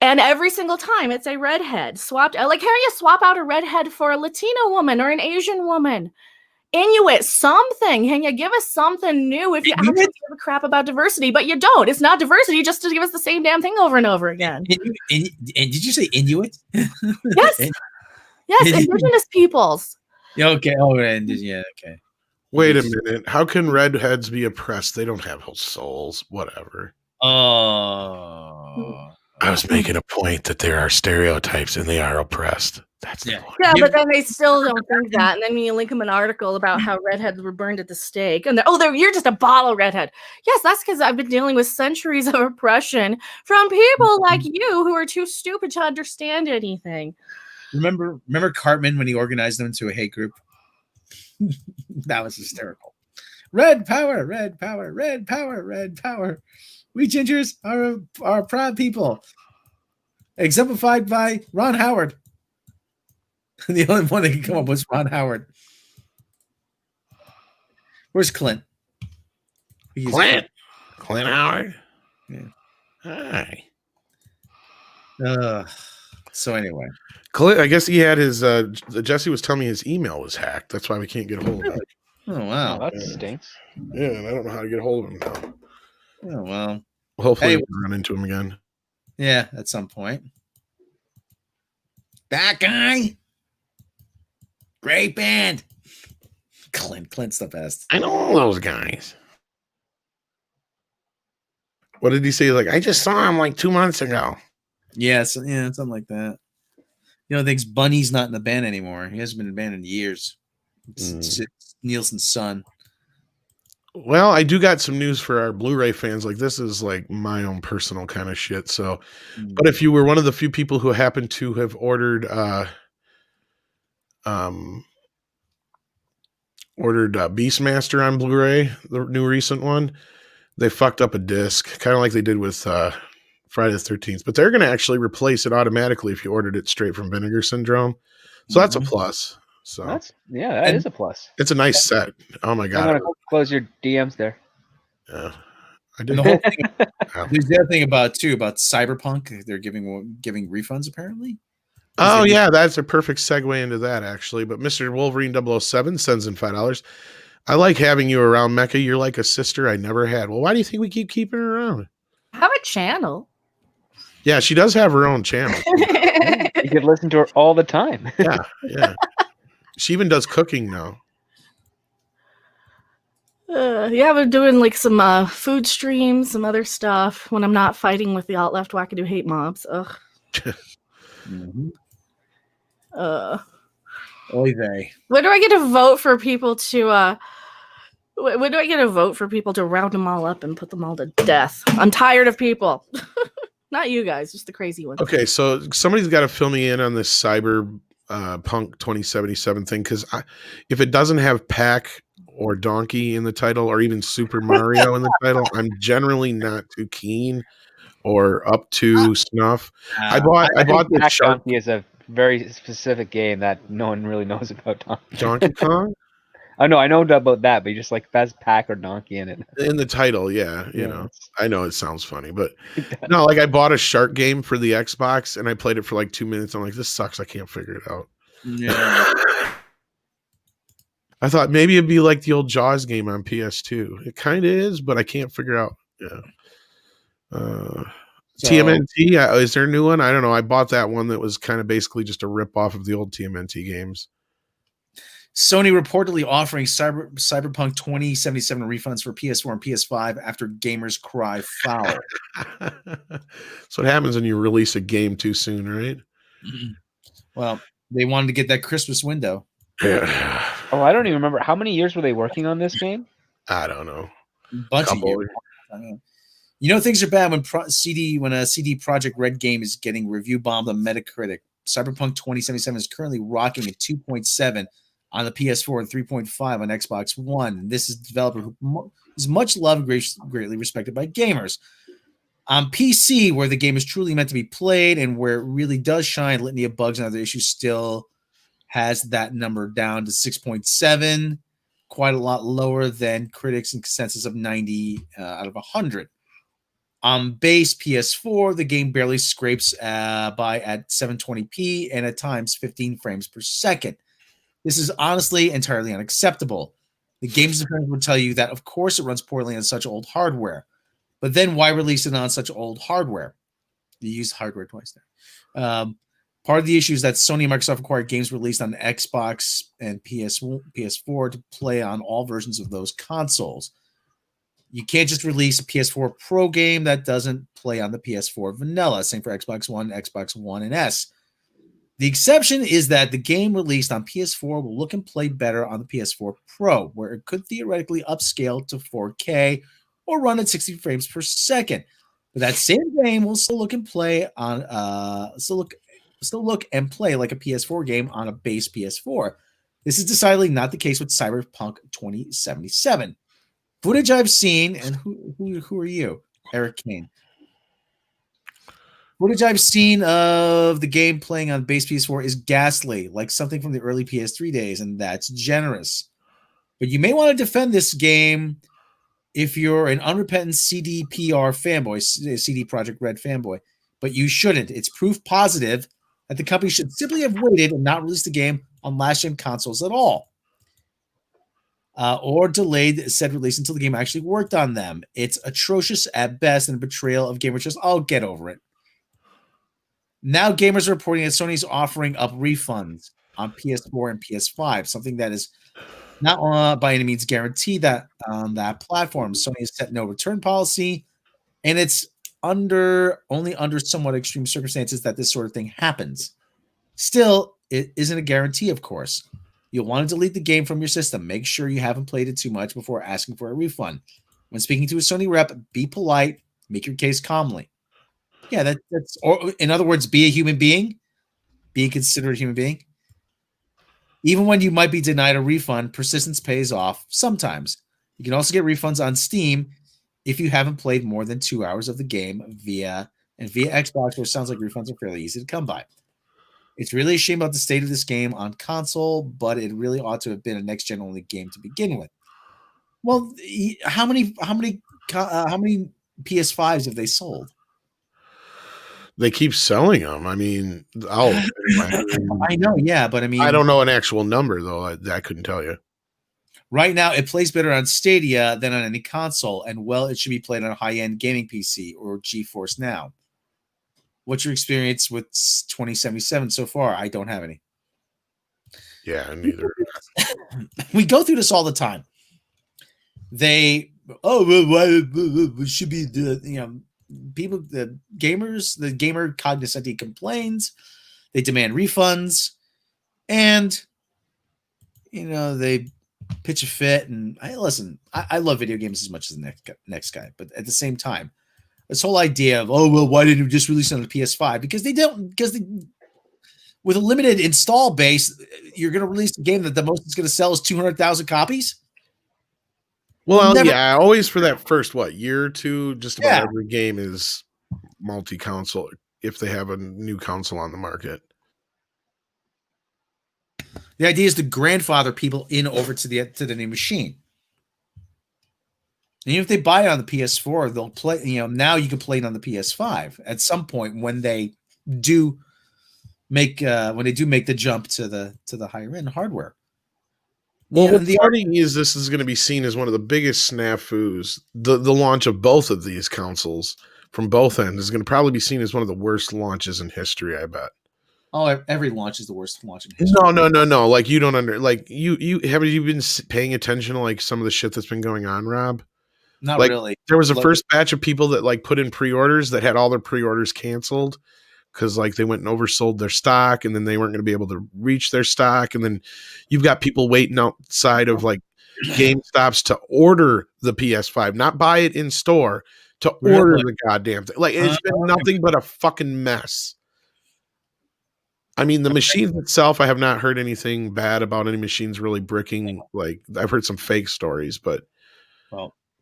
And every single time it's a redhead swapped. Like, how do you swap out a redhead for a Latina woman or an Asian woman? Inuit, something. Can you give us something new if you actually give a crap about diversity? But you don't. It's not diversity just to give us the same damn thing over and over again. And did you say Inuit? Yes. Yes, indigenous peoples. Okay. Oh, yeah, okay. Wait a minute. How can redheads be oppressed? They don't have souls. Whatever. Oh. I was making a point that there are stereotypes and they are oppressed. That's the point. Yeah, but then they still don't think that. And then when you link them an article about how redheads were burned at the stake, and you're just a bottle redhead. Yes, that's because I've been dealing with centuries of oppression from people like you who are too stupid to understand anything. Remember Cartman when he organized them into a hate group? That was hysterical. Red power, red power, red power, red power. We gingers are proud people. Exemplified by Ron Howard. The only one that could come up was Ron Howard. Where's Clint? Clint Howard? Yeah. Hi. So anyway. Clint, I guess he had his Jesse was telling me his email was hacked. That's why we can't get a hold of him. Oh wow. Oh, that stinks. Yeah, and I don't know how to get a hold of him now. Oh well. Hopefully we'll run into him again. Yeah, at some point. That guy. Great band. Clint's the best. I know all those guys. What did he say? Like, I just saw him like 2 months ago. Yeah, something like that. Thinks Bunny's not in the band anymore. He hasn't been in the band in years. It's Nielsen's son. Well, I do got some news for our Blu-ray fans. Like, this is like my own personal kind of shit. So, but if you were one of the few people who happened to have ordered Beastmaster on Blu-ray, the new recent one, they fucked up a disc, kind of like they did with Friday the 13th. But they're going to actually replace it automatically if you ordered it straight from Vinegar Syndrome. So that's a plus. So that is a plus. it's a nice set. Oh my I'm god! gonna close your DMs there. Yeah, I And did. the whole thing, there's the other thing about Cyberpunk. They're giving refunds apparently. Oh yeah, that's a perfect segue into that actually. But Mr. Wolverine 007 sends in $5. I like having you around, Mecca. You're like a sister I never had. Well, why do you think we keep keeping her around? Have a channel. Yeah, she does have her own channel. You could listen to her all the time. Yeah. She even does cooking now. Yeah, I've been doing like some food streams, some other stuff when I'm not fighting with the alt left wackadoo hate mobs. Ugh. Mm-hmm. When do I get to vote for people to when do I get a vote for people to round them all up and put them all to death? I'm tired of people. Not you guys, just the crazy ones. Okay, so somebody's got to fill me in on this Cyber Punk 2077 thing, because if it doesn't have Pac or Donkey in the title, or even Super Mario in the title, I'm generally not too keen or up to snuff. I bought the Pac Shark Donkey is a very specific game that no one really knows about. Donkey Kong. Oh no, I know about that, but you just like best Pac or Donkey in it. In the title, yeah, you know. I know it sounds funny, but no, like I bought a shark game for the Xbox and I played it for like 2 minutes. I'm like, this sucks. I can't figure it out. Yeah. I thought maybe it'd be like the old Jaws game on PS2. It kind of is, but I can't figure out. Yeah. TMNT, is there a new one? I don't know. I bought that one that was kind of basically just a rip off of the old TMNT games. Sony reportedly offering Cyberpunk 2077 refunds for PS4 and PS5 after gamers cry foul. So what happens when you release a game too soon, right? Well, they wanted to get that Christmas window. Yeah. Oh, I don't even remember. How many years were they working on this game? I don't know. Bunch of years. You know, things are bad when a CD Projekt Red game is getting review bombed on Metacritic. Cyberpunk 2077 is currently rocking a 2.7 on the PS4 and 3.5 on Xbox One. This is a developer who is much loved and greatly respected by gamers. On PC, where the game is truly meant to be played and where it really does shine, litany of bugs and other issues still has that number down to 6.7, quite a lot lower than critics and consensus of 90 out of 100. On base PS4, the game barely scrapes by at 720p and at times 15 frames per second. This is honestly entirely unacceptable. The game's defenders would tell you that, of course, it runs poorly on such old hardware. But then why release it on such old hardware? You used hardware twice there. Part of the issue is that Sony and Microsoft acquired games released on Xbox and PS4 to play on all versions of those consoles. You can't just release a PS4 Pro game that doesn't play on the PS4 vanilla. Same for Xbox One, and S. The exception is that the game released on PS4 will look and play better on the PS4 Pro, where it could theoretically upscale to 4K or run at 60 frames per second. But that same game will still look and play on still look and play like a PS4 game on a base PS4. This is decidedly not the case with Cyberpunk 2077. Footage I've seen, and who are you, Eric Kane? Footage I've seen of the game playing on base PS4 is ghastly, like something from the early PS3 days, and that's generous. But you may want to defend this game if you're an unrepentant CDPR fanboy, CD Projekt Red fanboy, but you shouldn't. It's proof positive that the company should simply have waited and not released the game on last-gen consoles at all. Or delayed said release until the game actually worked on them. It's atrocious at best and a betrayal of gamer trust. I'll get over it. Now gamers are reporting that Sony's offering up refunds on PS4 and PS5, something that is not by any means guaranteed that on that platform. Sony has set no return policy, and it's only under somewhat extreme circumstances that this sort of thing happens. Still, it isn't a guarantee, of course. You'll want to delete the game from your system. Make sure you haven't played it too much before asking for a refund. When speaking to a Sony rep, be polite, make your case calmly. Yeah, that's, or in other words, be a human being, be a considerate human being. Even when you might be denied a refund, persistence pays off sometimes. You can also get refunds on Steam if you haven't played more than 2 hours of the game via Xbox, where it sounds like refunds are fairly easy to come by. It's really a shame about the state of this game on console, but it really ought to have been a next-gen only game to begin with. Well, how many PS5s have they sold? They keep selling them. I mean, I know, yeah, but I mean, I don't know an actual number though. I couldn't tell you. Right now, it plays better on Stadia than on any console, and well, it should be played on a high-end gaming PC or GeForce Now. What's your experience with 2077 so far? I don't have any. Yeah, neither. We go through this all the time. It should be the people, the gamers, the gamer cognoscenti complains. They demand refunds, and they pitch a fit. And I love video games as much as the next guy, but at the same time, this whole idea of why didn't you just release it on the PS5? Because with a limited install base, you're going to release a game that the most it's going to sell is 200,000 copies. Well, yeah, always for that first year or two, just about every game is multi-console if they have a new console on the market. The idea is to grandfather people in over to the new machine. And even if they buy it on the PS4, they'll play. Now you can play it on the PS5 at some point when they do make the jump to the higher end hardware. Well, what's starting is this is going to be seen as one of the biggest snafus. The launch of both of these consoles from both ends is going to probably be seen as one of the worst launches in history, I bet. Oh, every launch is the worst launch in history. No. Like you don't haven't you been paying attention to like some of the shit that's been going on, Rob? Not really. There was a first batch of people that like put in pre-orders that had all their pre-orders canceled because like they went and oversold their stock, and then they weren't going to be able to reach their stock, and then you've got people waiting outside of like GameStops to order the PS5, not buy it in store, to order the goddamn thing. Like it's been nothing but a fucking mess. I mean, the machine itself, I have not heard anything bad about any machines really bricking. Like I've heard some fake stories, but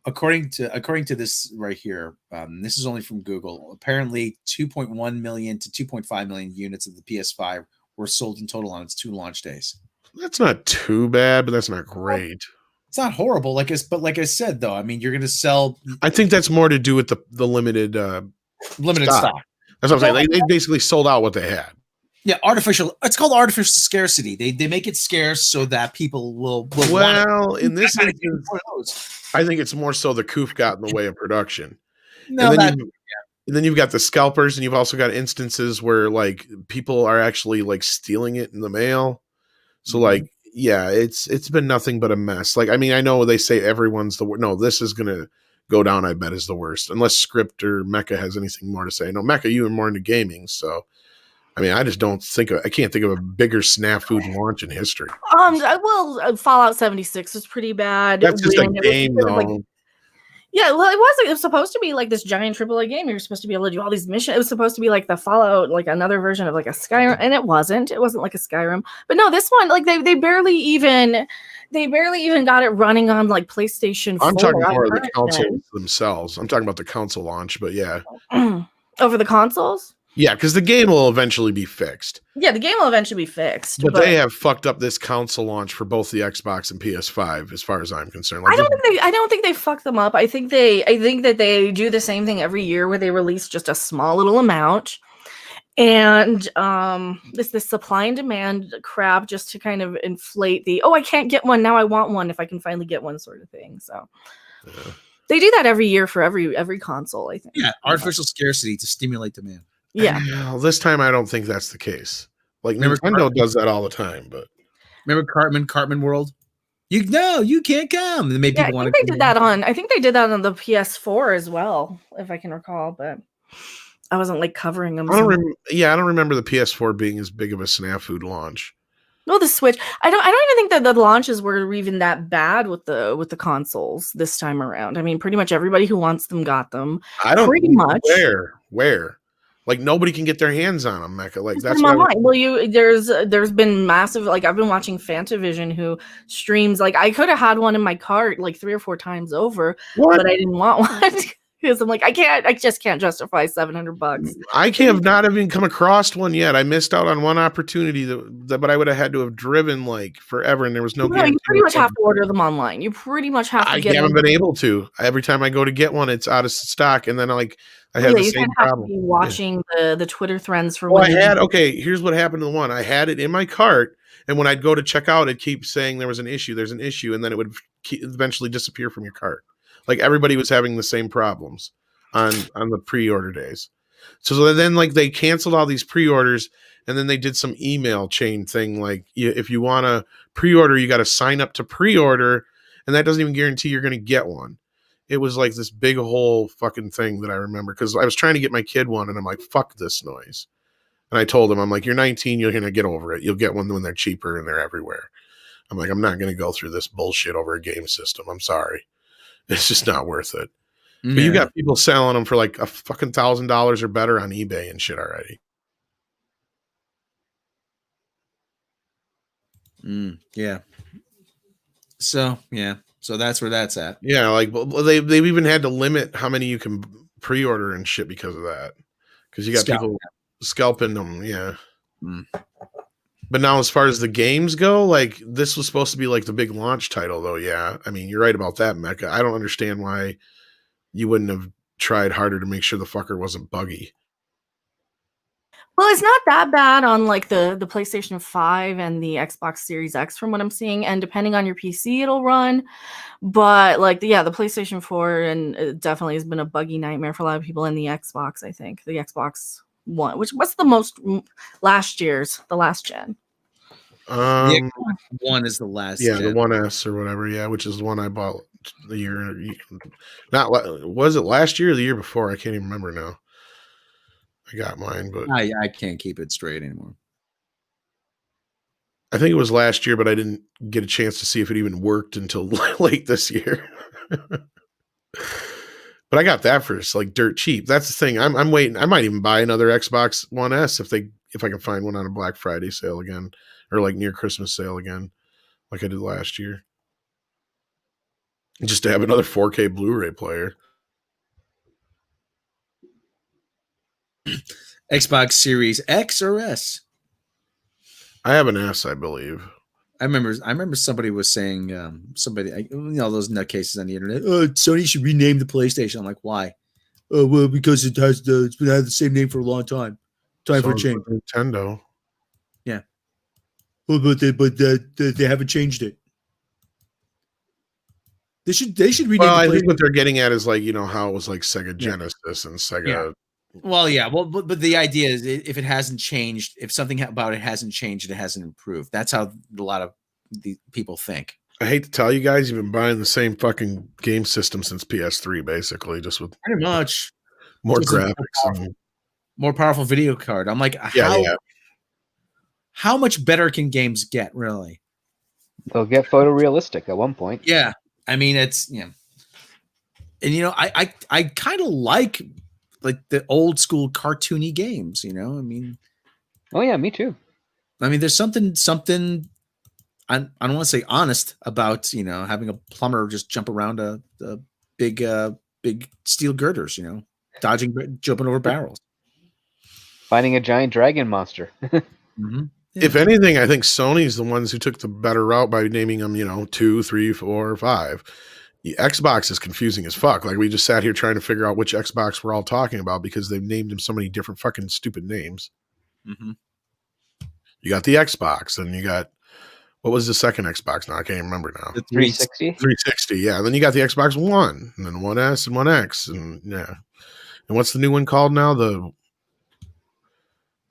according to this right here, this is only from Google. Apparently, 2.1 million to 2.5 million units of the PS5 were sold in total on its 2 launch days. That's not too bad, but that's not great. It's not horrible, but like I said, though, I mean, you're going to sell. I think that's more to do with the limited stock. That's what I'm saying. They basically sold out what they had. Yeah, it's called artificial scarcity. They make it scarce so that people will well, in this instance, I think it's more so the coof got in the way of production. And then you've got the scalpers, and you've also got instances where like people are actually like stealing it in the mail. So like, yeah, it's been nothing but a mess. Like, I mean, I know they say everyone's the worst. No, this is gonna go down, I bet, is the worst. Unless Script or Mecha has anything more to say. No, Mecha, you are more into gaming, so I mean, I just I can't think of a bigger snafu launch in history. Fallout 76 was pretty bad. That's just a game, though. Yeah, well, it was supposed to be like this giant AAA game. You're supposed to be able to do all these missions. It was supposed to be like the Fallout, like another version of like a Skyrim, and it wasn't. It wasn't like a Skyrim. But no, this one, like they barely even got it running on like PlayStation 4. I'm talking more of the consoles themselves. I'm talking about the console launch, but yeah. Over the consoles? Yeah, because the game will eventually be fixed. Yeah, the game will eventually be fixed. But they have fucked up this console launch for both the Xbox and PS5, as far as I'm concerned. Like, I don't think they fucked them up. I think that they do the same thing every year where they release just a small little amount. And this supply and demand crap just to kind of inflate I can't get one, now I want one if I can finally get one sort of thing. So they do that every year for every console, I think. Yeah, artificial scarcity to stimulate demand. Yeah. Well, this time I don't think that's the case. Like Nintendo does that all the time, but remember Cartman World? You can't come. They made people want to. I think they did that on the PS4 as well, if I can recall, but I wasn't like covering them. I don't remember the PS4 being as big of a snafu launch. No, the Switch. I don't even think that the launches were even that bad with the consoles this time around. I mean, pretty much everybody who wants them got them. I don't pretty much. Where? Like nobody can get their hands on them, Mecha. Like that's there's been massive. Like I've been watching Fantavision who streams. Like I could have had one in my cart like 3 or 4 times over, but I didn't want one because I'm like, I just can't justify $700. I have not even come across one yet. I missed out on one opportunity but I would have had to have driven like forever, and there was no guarantee. You pretty much have to order them online. You pretty much have to I haven't been able to. Every time I go to get one, it's out of stock, and then I have the same problem. Be watching the Twitter threads for. Well, here's what happened to the one. I had it in my cart, and when I'd go to check out, it keeps saying there was an issue. There's an issue, and then it would eventually disappear from your cart. Like everybody was having the same problems on the pre-order days. So then like they canceled all these pre-orders, and then they did some email chain thing. Like if you want to pre-order, you got to sign up to pre-order, and that doesn't even guarantee you're going to get one. It was like this big whole fucking thing that I remember, because I was trying to get my kid one, and I'm like, fuck this noise. And I told him, I'm like, you're 19, you're going to get over it. You'll get one when they're cheaper and they're everywhere. I'm like, I'm not going to go through this bullshit over a game system. I'm sorry. It's just not worth it. Yeah. But you got people selling them for like a fucking $1,000 or better on eBay and shit already. Yeah. So that's where that's at. Yeah, like they've even had to limit how many you can pre-order and shit because of that. Because you got people scalping them. Yeah. But now, as far as the games go, like this was supposed to be like the big launch title, though. Yeah, I mean, you're right about that, Mecca. I don't understand why you wouldn't have tried harder to make sure the fucker wasn't buggy. Well, it's not that bad on like the PlayStation 5 and the Xbox Series X from what I'm seeing, and depending on your PC, it'll run. But like, the PlayStation 4 and it definitely has been a buggy nightmare for a lot of people. In the Xbox, I think the Xbox One, what's the most last gen. The One is the last. Yeah, gen. The 1S or whatever. Yeah, which is the one I bought the year. Was it last year or the year before? I can't even remember now. I got mine, but I can't keep it straight anymore. I think it was last year, but I didn't get a chance to see if it even worked until late this year. But I got that for like dirt cheap. That's the thing. I'm waiting. I might even buy another Xbox One S if I can find one on a Black Friday sale again, or like near Christmas sale again, like I did last year. Just to have another 4K Blu-ray player. Xbox Series X or S? I have an S, I believe. I remember somebody was saying, those nutcases on the internet, Sony should rename the PlayStation. I'm like, why? Well, because it's been had the same name for a long time. Time for a change. Nintendo. Yeah. Well, but they haven't changed it. They should rename. Well, I think what they're getting at is like, how it was like Sega Genesis and Sega. Yeah. Well, yeah. Well, but the idea is if it hasn't changed, if something about it hasn't changed, it hasn't improved. That's how a lot of the people think. I hate to tell you guys, you've been buying the same fucking game system since PS3, basically, just with pretty much more graphics and more powerful video card. I'm like, how much better can games get, really? They'll get photorealistic at one point. Yeah. I mean, it's, and I kind of like the old school cartoony games, I mean. Oh yeah, me too. I mean, there's something I don't want to say honest about, having a plumber just jump around a big steel girders, jumping over barrels. Finding a giant dragon monster. Mm-hmm. Yeah. If anything, I think Sony's the ones who took the better route by naming them, 2, 3, 4, 5. The Xbox is confusing as fuck. Like we just sat here trying to figure out which Xbox we're all talking about because they've named them so many different fucking stupid names. Mm-hmm. You got the Xbox, and you got, what was the second Xbox now? I can't even remember now. The 360? 360, yeah. And then you got the Xbox One, and then 1S and 1X, and yeah. And what's the new one called now? The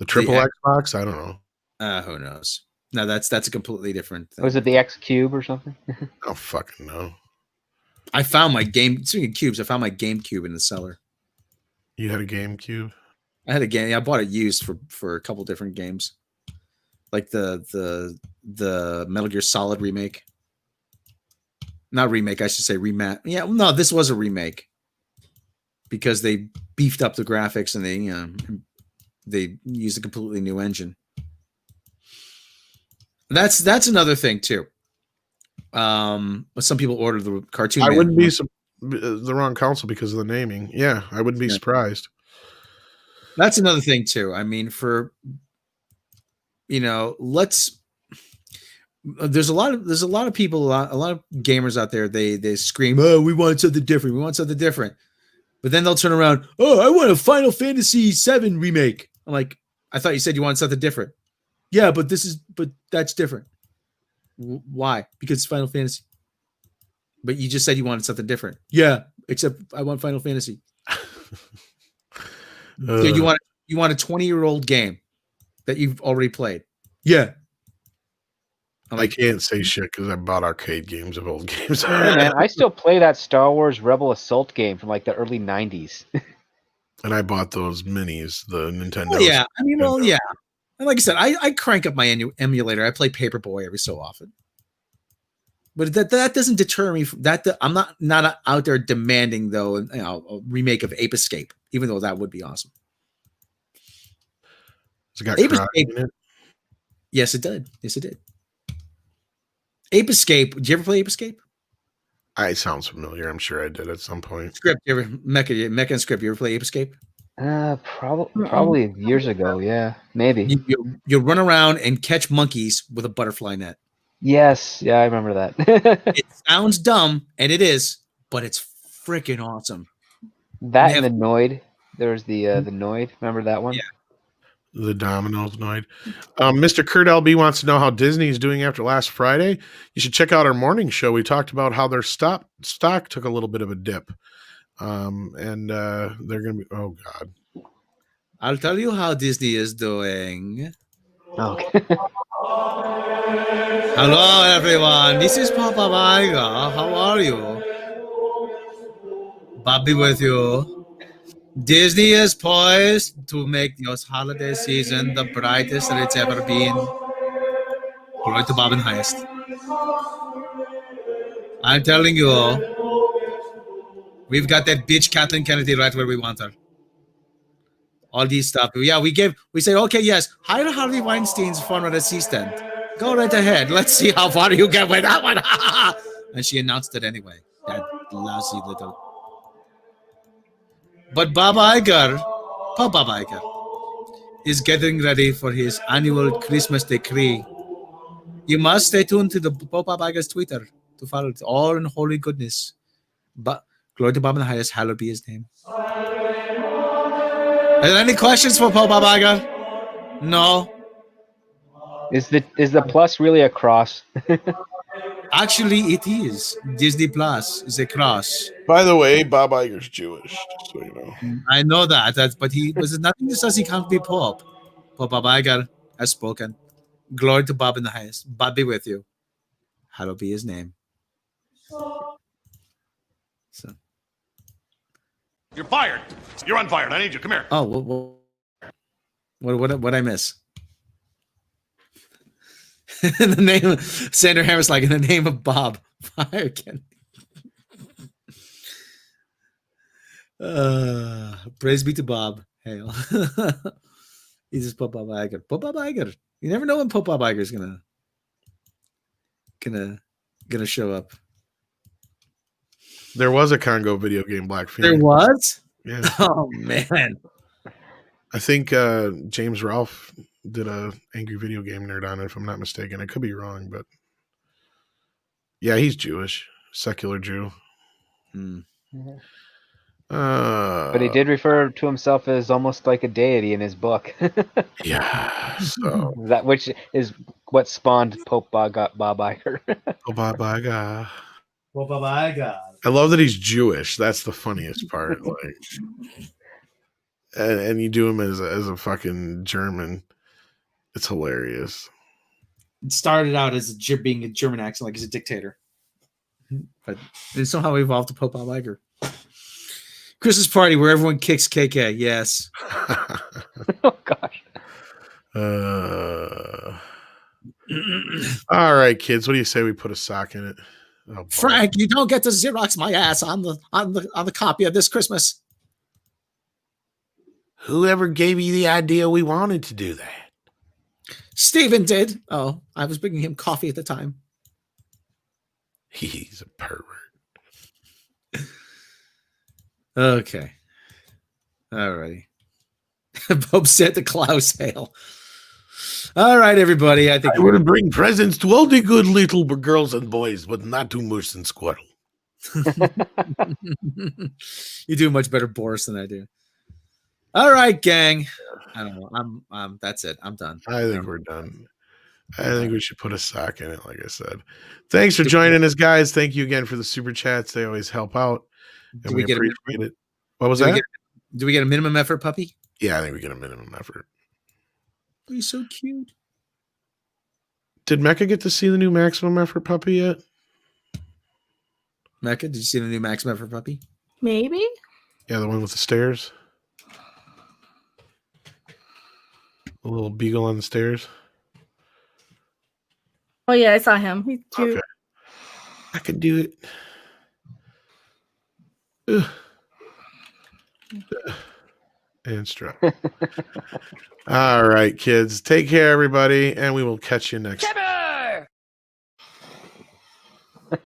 triple Xbox? I don't know. Who knows? No, that's a completely different thing. Was it the X Cube or something? Oh, fucking no. I found my speaking of cubes, I found my GameCube in the cellar. You had a GameCube? I had a game. I bought it used for a couple different games. Like the Metal Gear Solid remake. Not remake, I should say remat. Yeah, no, this was a remake. Because they beefed up the graphics and they used a completely new engine. That's another thing too. But some people order the cartoon. I wouldn't be the wrong console because of the naming. Yeah, I wouldn't be surprised. That's another thing too. I mean, there's a lot of people, a lot of gamers out there. They scream, "Oh, we want something different. We want something different." But then they'll turn around, "Oh, I want a Final Fantasy VII remake." I'm like, I thought you said you want something different. Yeah, but that's different. Why? Because it's Final Fantasy. But you just said you wanted something different. Yeah, except I want Final Fantasy. So you want a 20-year-old game that you've already played. Yeah. I can't say shit because I bought arcade games of old games. Hey, man, I still play that Star Wars Rebel Assault game from like the early 90s. And I bought those minis, the Nintendo. Well, yeah. I mean, well, yeah. And like I said, I crank up my emulator. I play Paperboy every so often. But that doesn't deter me from that. I'm not out there demanding, though, a remake of Ape Escape, even though that would be awesome. Ape Escape. In it? Yes, it did. Yes, it did. Ape Escape. Did you ever play Ape Escape? It sounds familiar. I'm sure I did at some point. Script. You ever Mecha and Script? You ever play Ape Escape? Probably years ago. Yeah, maybe. You run around and catch monkeys with a butterfly net. Yes, yeah, I remember that. It sounds dumb, and it is, but it's freaking awesome. That and the Noid. There was the Noid. Remember that one? Yeah. The Domino's Noid. Mr. Kurt LB wants to know how Disney is doing after last Friday. You should check out our morning show. We talked about how their stock took a little bit of a dip. And they're going to be, oh God. I'll tell you how Disney is doing. Okay. Hello, everyone. This is Papa Maiga. How are you? Bobby with you. Disney is poised to make this holiday season the brightest that it's ever been. Glory to Bob and highest. I'm telling you, we've got that bitch Kathleen Kennedy right where we want her. All these stuff. Yeah, we say, okay, yes, hire Harvey Weinstein's front assistant. Go right ahead. Let's see how far you get with that one. And she announced it anyway. That lousy little. But Bob Iger, is getting ready for his annual Christmas decree. You must stay tuned to the Bob Iger's Twitter to follow it all in holy goodness. But glory to Bob in the highest, hallowed be his name. Are there any questions for Bob Iger? No. Is the plus really a cross? Actually, it is. Disney Plus is a cross. By the way, Bob Iger's Jewish, just so you know. I know that, but there's nothing that says he can't be Pope. But Bob Iger has spoken. Glory to Bob in the highest. Bob be with you. Hallowed be his name. So. You're fired. You're unfired. I need you. Come here. Oh, what I miss? In the name of Sandra Harris, like in the name of Bob. Fire again. Praise be to Bob. Hail. He's just Pope Bob Iger. Pope Bob Iger. You never know when Pope Bob Iger is gonna show up. There was a Congo video game, Black Phoenix. There was? Yeah. Oh man. I think James Ralph did a Angry Video Game Nerd on it, if I'm not mistaken. I could be wrong, but yeah, he's Jewish, secular Jew. But he did refer to himself as almost like a deity in his book. Yeah, so that which is what spawned Pope Bob Iger. Bob Iger. Pope Bob Iger. I love that he's Jewish. That's the funniest part. Like, and you do him as a fucking German. It's hilarious. It started out as being a German accent, like he's a dictator, but it somehow evolved to Pope Bob Iger. Christmas party where everyone kicks KK. Yes. Oh gosh. All right, kids. What do you say we put a sock in it? Oh, Frank, you don't get to Xerox my ass on the copy of this Christmas. Whoever gave you the idea we wanted to do that? Steven did. Oh, I was bringing him coffee at the time. He's a pervert. Okay. All righty. Bob Santa Claus hail. All right, everybody. I think I will bring presents to all the good little girls and boys, but not to Moose and Squirrel. you do a much better Boris than I do. All right, gang. I don't know. I'm that's it. I'm done. I think we're done. I think we should put a sock in it, like I said. Thanks for joining us, guys. Thank you again for the super chats. They always help out. And we appreciate it. What was that? Do we get a minimum effort puppy? Yeah, I think we get a minimum effort. He's so cute. Did Mecca get to see the new maximum effort puppy yet? Mecca, did you see the new maximum effort puppy? Maybe. Yeah, the one with the stairs. A little beagle on the stairs. Oh yeah, I saw him. He's cute. Okay. I can do it. And strap. All right, kids. Take care, everybody, and we will catch you next time.